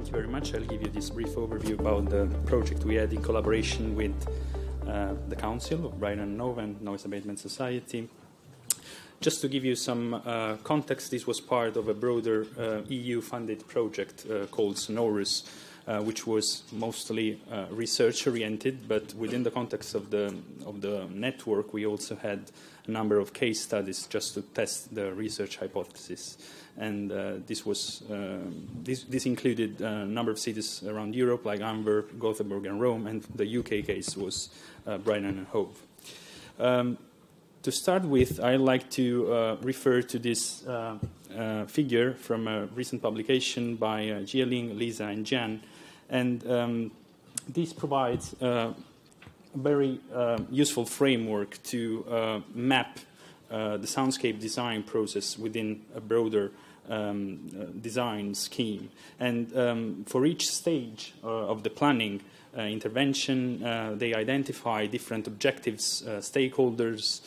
Thank you very much. I'll give you this brief overview about the project we had in collaboration with the Council of Brighton and Hove and Noise Abatement Society. Just to give you some context, this was part of a broader EU-funded project called Sonorus, which was mostly research-oriented, but within the context of the network, we also had a number of case studies just to test the research hypothesis. And this included a number of cities around Europe, like Antwerp, Gothenburg, and Rome, and the UK case was Brighton and Hove. To start with, I'd like to refer to this figure from a recent publication by Jieling, Lisa, and Jan. And this provides a very useful framework to map the soundscape design process within a broader design scheme. And for each stage of the planning intervention, they identify different objectives, stakeholders,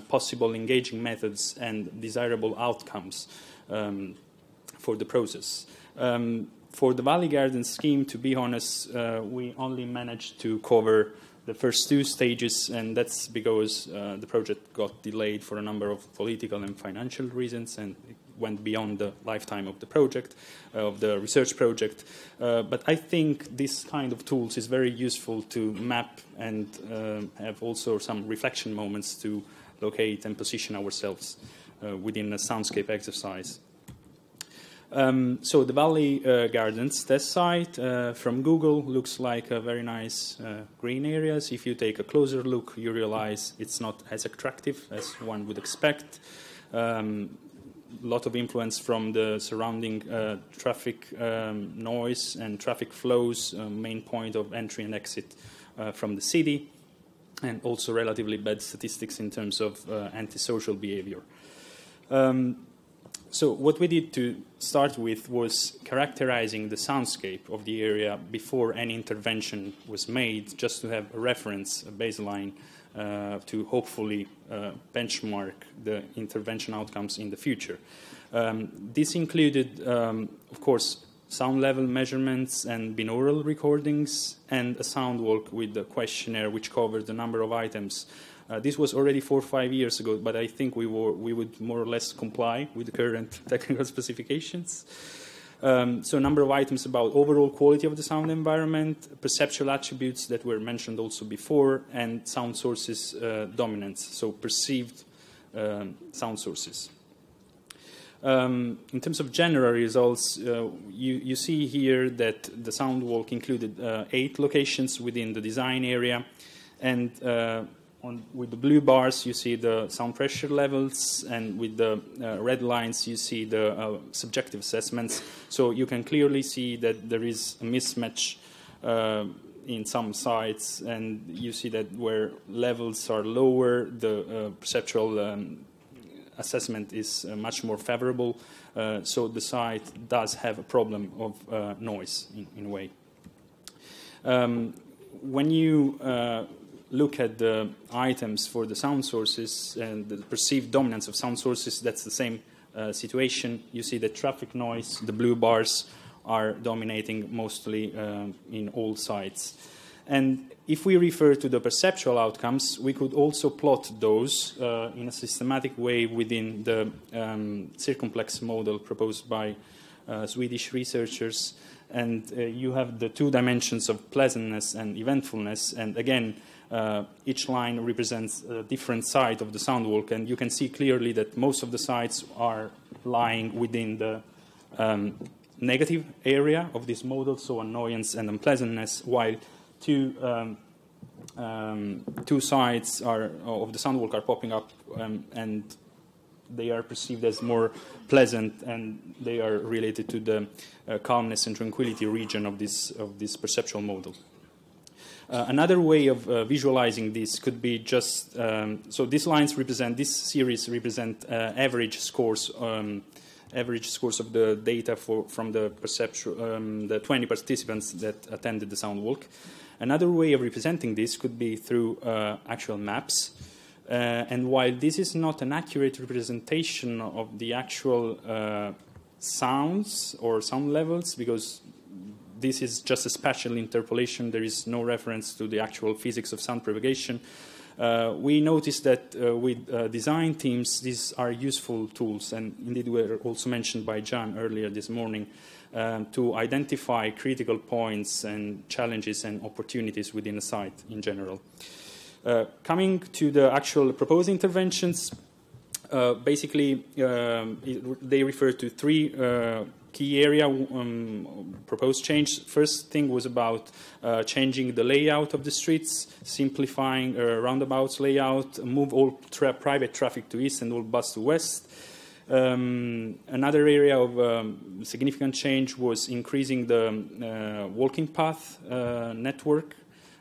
possible engaging methods, and desirable outcomes for the process. For the Valley Gardens scheme, to be honest, we only managed to cover the first two stages, and that's because the project got delayed for a number of political and financial reasons, and it went beyond the lifetime of the project, of the research project. But I think this kind of tools is very useful to map and have also some reflection moments to locate and position ourselves within a soundscape exercise. So the Valley Gardens test site from Google looks like a very nice green areas. If you take a closer look, you realize it's not as attractive as one would expect. Lot of influence from the surrounding traffic noise and traffic flows, main point of entry and exit from the city, and also relatively bad statistics in terms of antisocial behavior. So what we did to start with was characterizing the soundscape of the area before any intervention was made, just to have a reference, a baseline, to hopefully benchmark the intervention outcomes in the future. This included, of course, sound level measurements and binaural recordings, and a sound walk with the questionnaire which covered a number of items. This was already 4 or 5 years ago, but I think we would more or less comply with the current technical specifications. So a number of items about overall quality of the sound environment, perceptual attributes that were mentioned also before, and sound sources dominance, so perceived sound sources. In terms of general results, you see here that the sound walk included 8 locations within the design area, and with the blue bars, you see the sound pressure levels, and with the red lines, you see the subjective assessments. So you can clearly see that there is a mismatch in some sites, and you see that where levels are lower, the perceptual assessment is much more favorable. So the site does have a problem of noise in a way. When you look at the items for the sound sources and the perceived dominance of sound sources, that's the same situation. You see that traffic noise, the blue bars, are dominating mostly in all sites. And if we refer to the perceptual outcomes, we could also plot those in a systematic way within the circumplex model proposed by Swedish researchers. And you have the 2 dimensions of pleasantness and eventfulness, and again, each line represents a different side of the sound walk, and you can see clearly that most of the sites are lying within the negative area of this model, so annoyance and unpleasantness, while two sides of the sound walk are popping up, and they are perceived as more pleasant, and they are related to the calmness and tranquility region of this perceptual model. Another way of visualizing this could be just, so these lines represent, this series represent average scores of the data from the perceptual, the 20 participants that attended the sound walk. Another way of representing this could be through actual maps. And while this is not an accurate representation of the actual sounds or sound levels, because this is just a spatial interpolation. There is no reference to the actual physics of sound propagation. We noticed that with design teams, these are useful tools, and indeed were also mentioned by John earlier this morning, to identify critical points and challenges and opportunities within a site in general. Coming to the actual proposed interventions, basically they refer to three key area proposed change. First thing was about changing the layout of the streets, simplifying roundabouts layout, move all private traffic to east and all bus to west. Another area of significant change was increasing the walking path network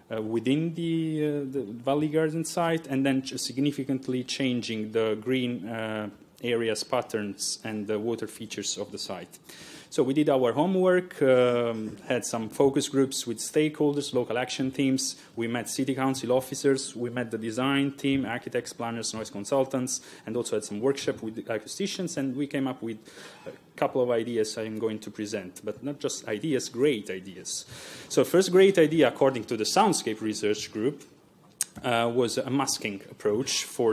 within the Valley Garden site, and then significantly changing the green areas patterns and the water features of the site. So we did our homework, had some focus groups with stakeholders, local action teams. We met city council officers. We met the design team, architects, planners, noise consultants, and also had some workshop with acousticians. And we came up with a couple of ideas I'm going to present, but not just ideas, great ideas. So first great idea, according to the Soundscape research group, was a masking approach for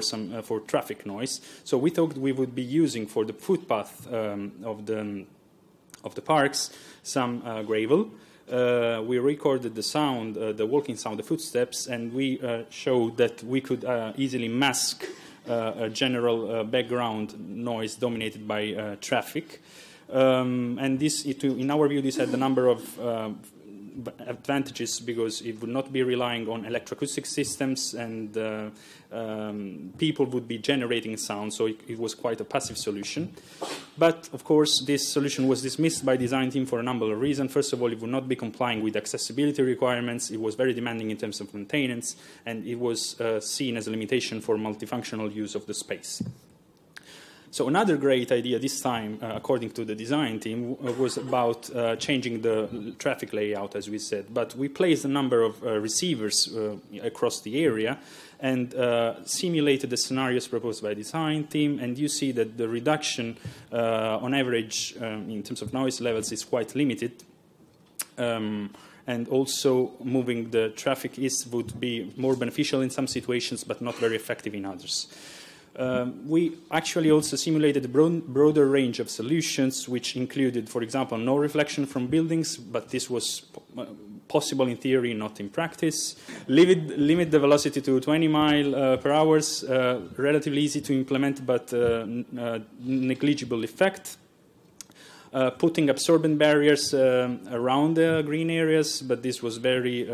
traffic noise. So we thought we would be using for the footpath of the parks some gravel. We recorded the sound, the walking sound, the footsteps, and we showed that we could easily mask a general background noise dominated by traffic. And this, in our view, this had a number of advantages because it would not be relying on electroacoustic systems, and people would be generating sound, so it was quite a passive solution. But of course this solution was dismissed by design team for a number of reasons. First of all, it would not be complying with accessibility requirements, it was very demanding in terms of maintenance, and it was seen as a limitation for multifunctional use of the space. So another great idea this time, according to the design team, was about changing the traffic layout, as we said. But we placed a number of receivers across the area and simulated the scenarios proposed by the design team. And you see that the reduction on average in terms of noise levels is quite limited. And also moving the traffic east would be more beneficial in some situations, but not very effective in others. We actually also simulated a broader range of solutions, which included, for example, no reflection from buildings, but this was possible in theory, not in practice. Limit the velocity to 20 miles per hour, relatively easy to implement, but negligible effect. Putting absorbent barriers around the green areas, but this was very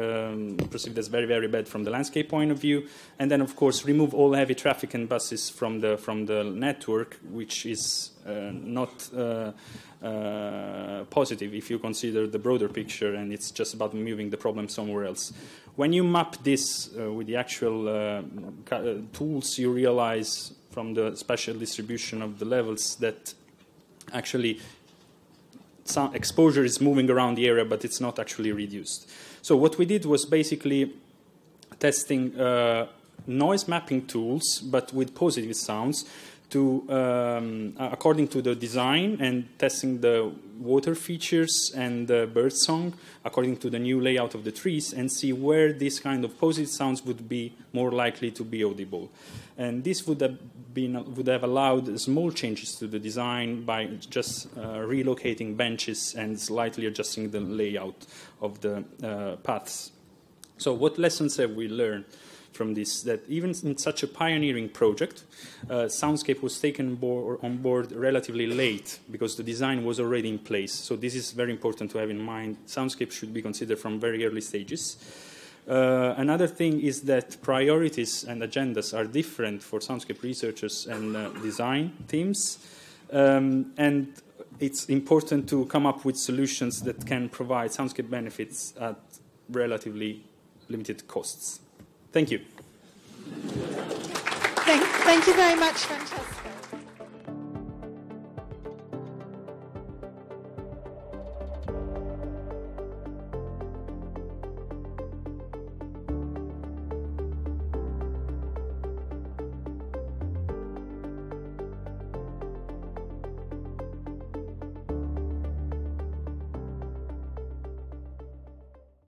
perceived as very, very bad from the landscape point of view. And then, of course, remove all heavy traffic and buses from the network, which is not positive if you consider the broader picture, and it's just about moving the problem somewhere else. When you map this with the actual tools, you realize from the spatial distribution of the levels that actually some exposure is moving around the area, but it's not actually reduced. So what we did was basically testing noise mapping tools, but with positive sounds, to according to the design, and testing the water features and the bird song according to the new layout of the trees, and see where this kind of positive sounds would be more likely to be audible. And this would have allowed small changes to the design by just relocating benches and slightly adjusting the layout of the paths. So what lessons have we learned from this? That even in such a pioneering project, Soundscape was taken on board relatively late because the design was already in place. So this is very important to have in mind. Soundscape should be considered from very early stages. Another thing is that priorities and agendas are different for soundscape researchers and design teams. And it's important to come up with solutions that can provide soundscape benefits at relatively limited costs. Thank you. Thank you very much, Francesco.